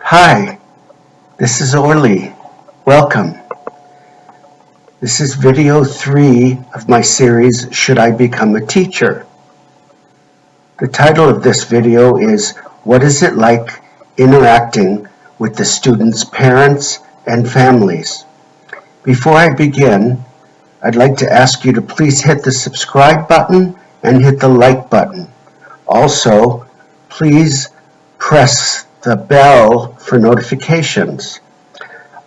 Hi, this is Orly. Welcome. This is video 3 of my series, Should I Become a Teacher? The title of this video is, What is it like interacting with the students' parents and families? Before I begin, I'd like to ask you to please hit the subscribe button and hit the like button. Also, please press the bell for notifications.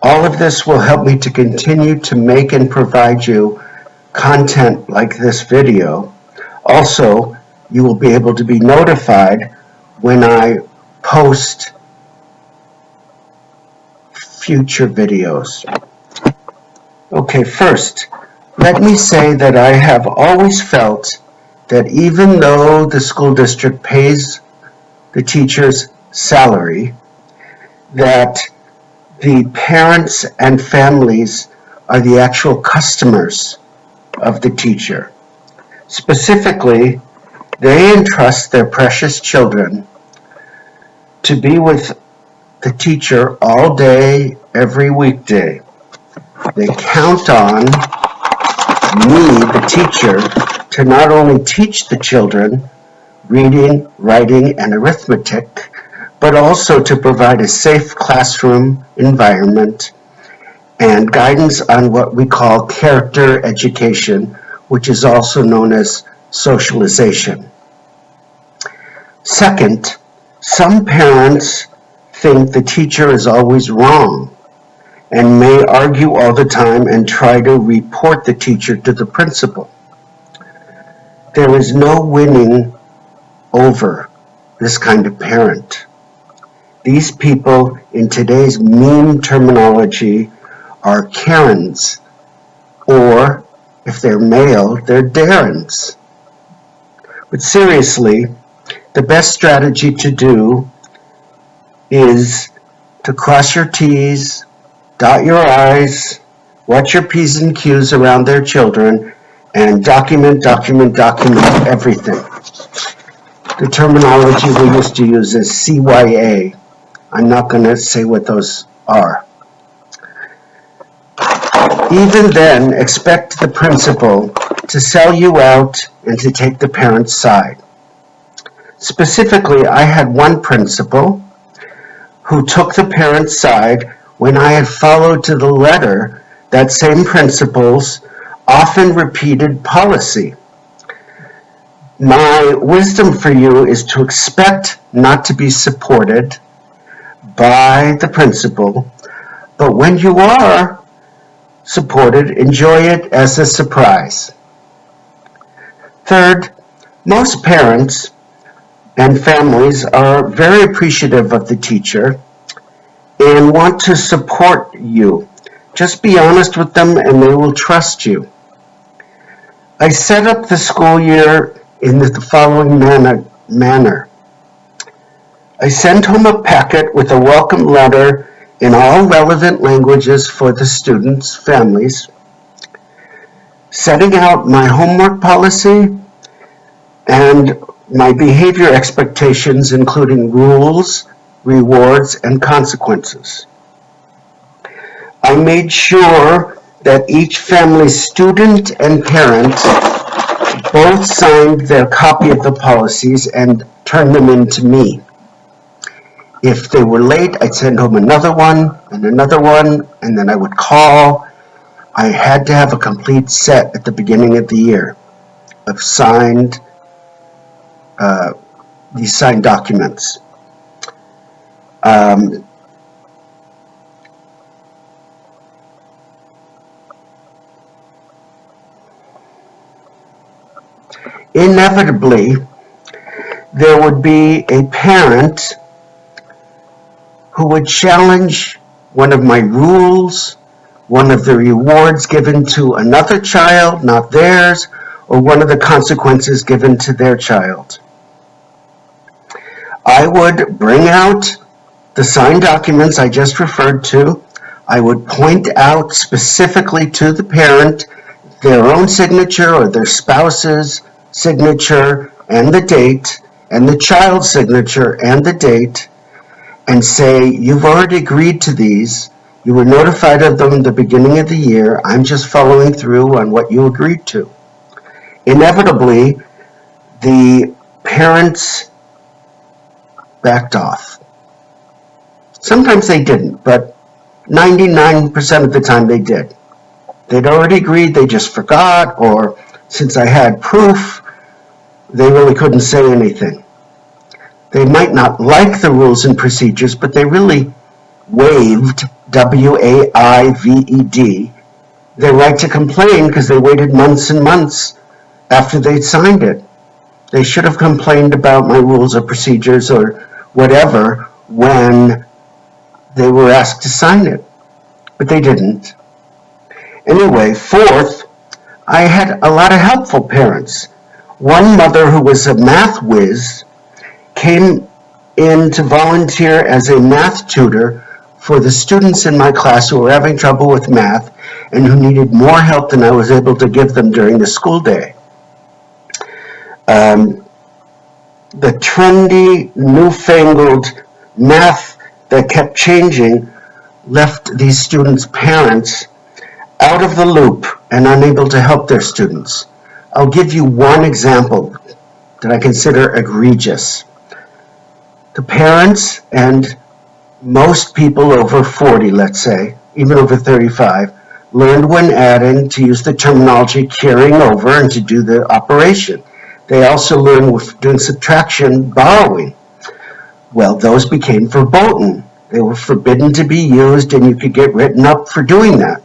All of this will help me to continue to make and provide you content like this video. Also, you will be able to be notified when I post future videos. Okay, first, let me say that I have always felt that even though the school district pays the teacher's salary, that the parents and families are the actual customers of the teacher. Specifically, they entrust their precious children to be with the teacher all day, every weekday. They count on me, the teacher, to not only teach the children reading, writing, and arithmetic, but also to provide a safe classroom environment and guidance on what we call character education, which is also known as socialization. Second, some parents think the teacher is always wrong and may argue all the time and try to report the teacher to the principal. There is no winning over this kind of parent. These people, in today's meme terminology, are Karens, or if they're male, they're Darrens. But seriously, the best strategy to do is to cross your T's, dot your I's, watch your P's and Q's around their children, and document everything. The terminology we used to use is CYA. I'm not going to say what those are. Even then, expect the principal to sell you out and to take the parent's side. Specifically, I had one principal who took the parent's side when I had followed to the letter that same principal's often repeated policy. My wisdom for you is to expect not to be supported by the principal, but when you are supported, enjoy it as a surprise. Third, most parents and families are very appreciative of the teacher and want to support you. Just be honest with them and they will trust you. I set up the school year in the following manner. I sent home a packet with a welcome letter in all relevant languages for the students' families, setting out my homework policy and my behavior expectations, including rules, rewards, and consequences. I made sure that each family's student and parent both signed their copy of the policies and turned them in to me. If they were late, I'd send home another one, and then I would call. I had to have a complete set at the beginning of the year of these signed documents. Inevitably, there would be a parent who would challenge one of my rules, one of the rewards given to another child, not theirs, or one of the consequences given to their child. I would bring out the signed documents I just referred to. I would point out specifically to the parent their own signature or their spouse's signature and the date, and the child's signature and the date, and say, you've already agreed to these. You were notified of them at the beginning of the year. I'm just following through on what you agreed to. Inevitably, the parents backed off. Sometimes they didn't, but 99% of the time they did. They'd already agreed, they just forgot, or since I had proof, they really couldn't say anything. They might not like the rules and procedures, but they really waived, W-A-I-V-E-D, their right to complain because they waited months and months after they'd signed it. They should have complained about my rules or procedures or whatever when they were asked to sign it, but they didn't. Anyway, fourth, I had a lot of helpful parents. One mother who was a math whiz came in to volunteer as a math tutor for the students in my class who were having trouble with math and who needed more help than I was able to give them during the school day. The trendy, newfangled math that kept changing left these students' parents out of the loop and unable to help their students. I'll give you one example that I consider egregious. The parents and most people over 40, let's say, even over 35, learned when adding to use the terminology carrying over and to do the operation. They also learned with doing subtraction, borrowing. Well, those became verboten. They were forbidden to be used and you could get written up for doing that.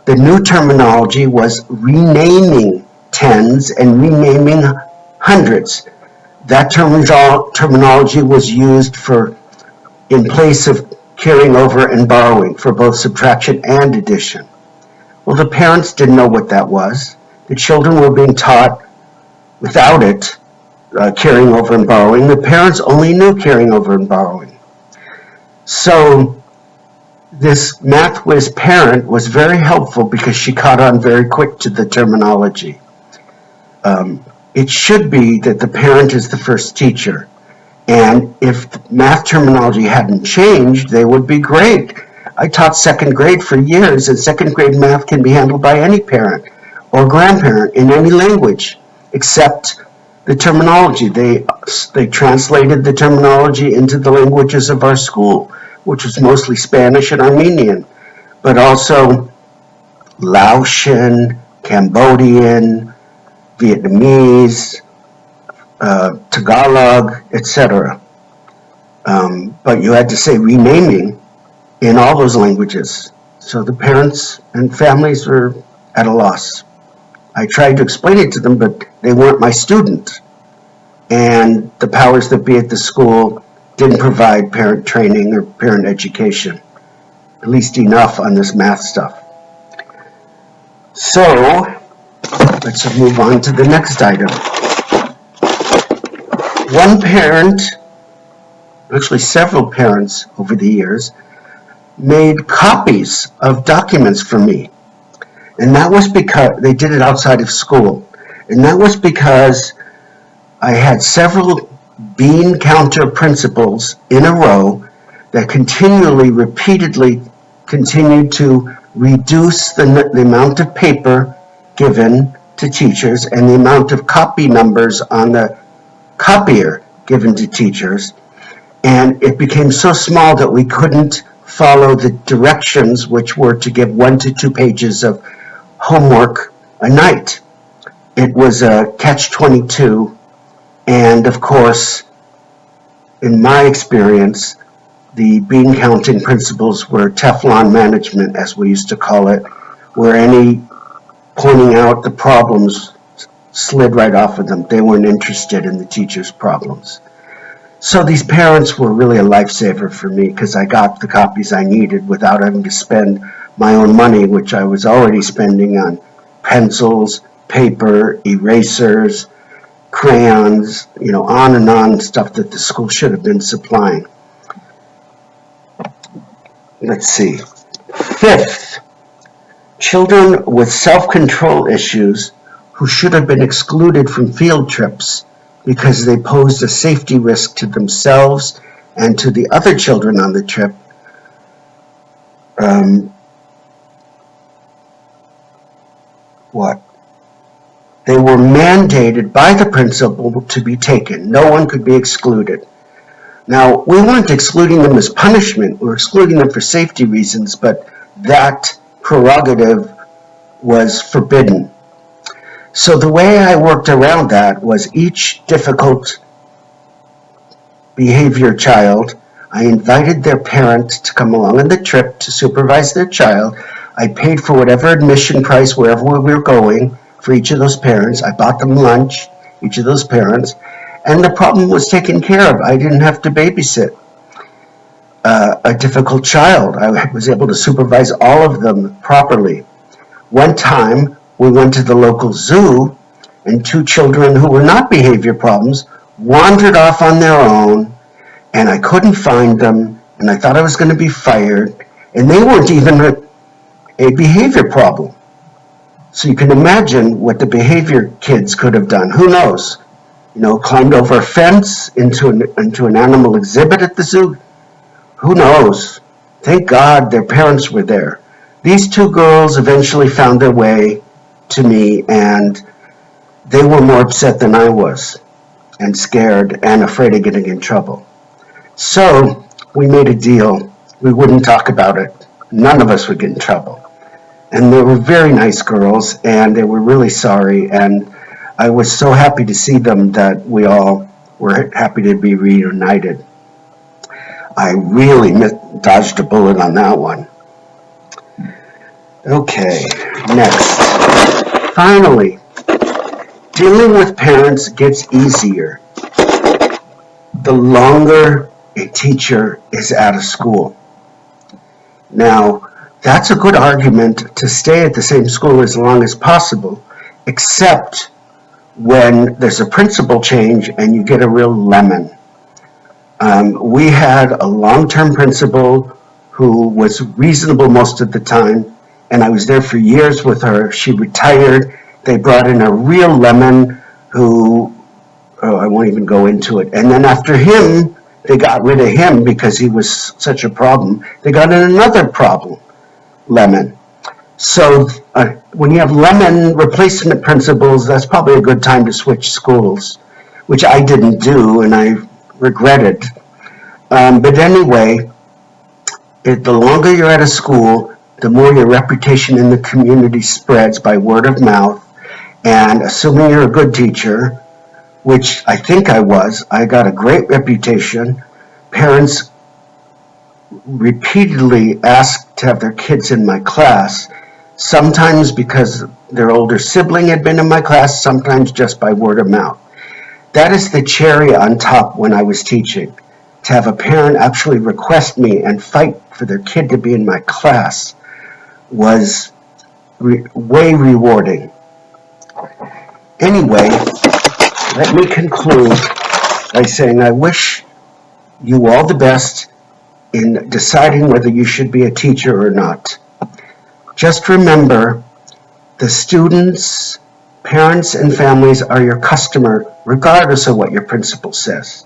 The new terminology was renaming tens and renaming hundreds. That terminology was used in place of carrying over and borrowing for both subtraction and addition. Well, the parents didn't know what that was. The children were being taught without it, carrying over and borrowing. The parents only knew carrying over and borrowing. So this math whiz parent was very helpful because she caught on very quick to the terminology. It should be that the parent is the first teacher. And if math terminology hadn't changed, they would be great. I taught second grade for years, and second grade math can be handled by any parent or grandparent in any language, except the terminology. They translated the terminology into the languages of our school, which was mostly Spanish and Armenian, but also Laotian, Cambodian, Vietnamese, Tagalog, etc. But you had to say renaming in all those languages. So the parents and families were at a loss. I tried to explain it to them, but they weren't my student. And the powers that be at the school didn't provide parent training or parent education, at least enough on this math stuff. So let's move on to the next item. One parent, actually several parents over the years, made copies of documents for me. And that was because they did it outside of school. And that was because I had several bean counter principals in a row that repeatedly continued to reduce the amount of paper given to teachers and the amount of copy numbers on the copier given to teachers. And it became so small that we couldn't follow the directions, which were to give 1 to 2 pages of homework a night. It was a catch-22. And of course, in my experience, the bean counting principles were Teflon management, as we used to call it, where any pointing out the problems slid right off of them. They weren't interested in the teacher's problems. So these parents were really a lifesaver for me because I got the copies I needed without having to spend my own money, which I was already spending on pencils, paper, erasers, crayons, on and on, stuff that the school should have been supplying. Let's see. Fifth, children with self-control issues who should have been excluded from field trips because they posed a safety risk to themselves and to the other children on the trip, they were mandated by the principal to be taken. No one could be excluded. Now, we weren't excluding them as punishment. We were excluding them for safety reasons, but that prerogative was forbidden. So the way I worked around that was each difficult behavior child, I invited their parent to come along on the trip to supervise their child. I paid for whatever admission price wherever we were going for each of those parents. I bought them lunch, each of those parents, and the problem was taken care of. I didn't have to babysit a difficult child. I was able to supervise all of them properly. One time, we went to the local zoo, and 2 children who were not behavior problems wandered off on their own, and I couldn't find them, and I thought I was going to be fired, and they weren't even a behavior problem. So you can imagine what the behavior kids could have done. Who knows? Climbed over a fence into an animal exhibit at the zoo. Who knows? Thank God their parents were there. These 2 girls eventually found their way to me, and they were more upset than I was, and scared and afraid of getting in trouble. So we made a deal. We wouldn't talk about it. None of us would get in trouble. And they were very nice girls, and they were really sorry, and I was so happy to see them that we all were happy to be reunited. I really dodged a bullet on that one. Okay, next. Finally, dealing with parents gets easier the longer a teacher is out of school. Now, that's a good argument to stay at the same school as long as possible, except when there's a principal change and you get a real lemon. We had a long-term principal who was reasonable most of the time, and I was there for years with her. She retired. They brought in a real lemon who, I won't even go into it. And then after him, they got rid of him because he was such a problem. They got in another problem, lemon. So when you have lemon replacement principals, that's probably a good time to switch schools, which I didn't do and I regret it. But anyway, the longer you're at a school, the more your reputation in the community spreads by word of mouth. And assuming you're a good teacher, which I think I was, I got a great reputation. Parents repeatedly asked to have their kids in my class, sometimes because their older sibling had been in my class, sometimes just by word of mouth. That is the cherry on top when I was teaching. To have a parent actually request me and fight for their kid to be in my class was way rewarding. Anyway, let me conclude by saying I wish you all the best in deciding whether you should be a teacher or not. Just remember, the students, parents, and families are your customer, regardless of what your principal says.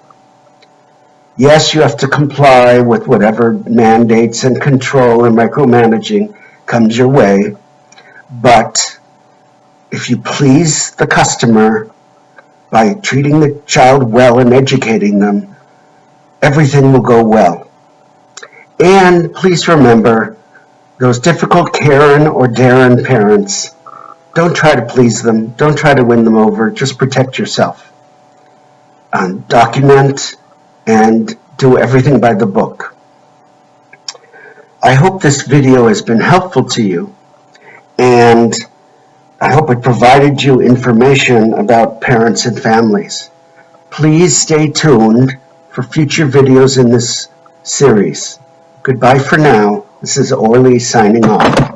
Yes, you have to comply with whatever mandates and control and micromanaging comes your way, but if you please the customer by treating the child well and educating them, everything will go well. And please remember, those difficult Karen or Darren parents, don't try to please them, don't try to win them over, just protect yourself. Document and do everything by the book. I hope this video has been helpful to you, and I hope it provided you information about parents and families. Please stay tuned for future videos in this series. Goodbye for now. This is Orly signing off.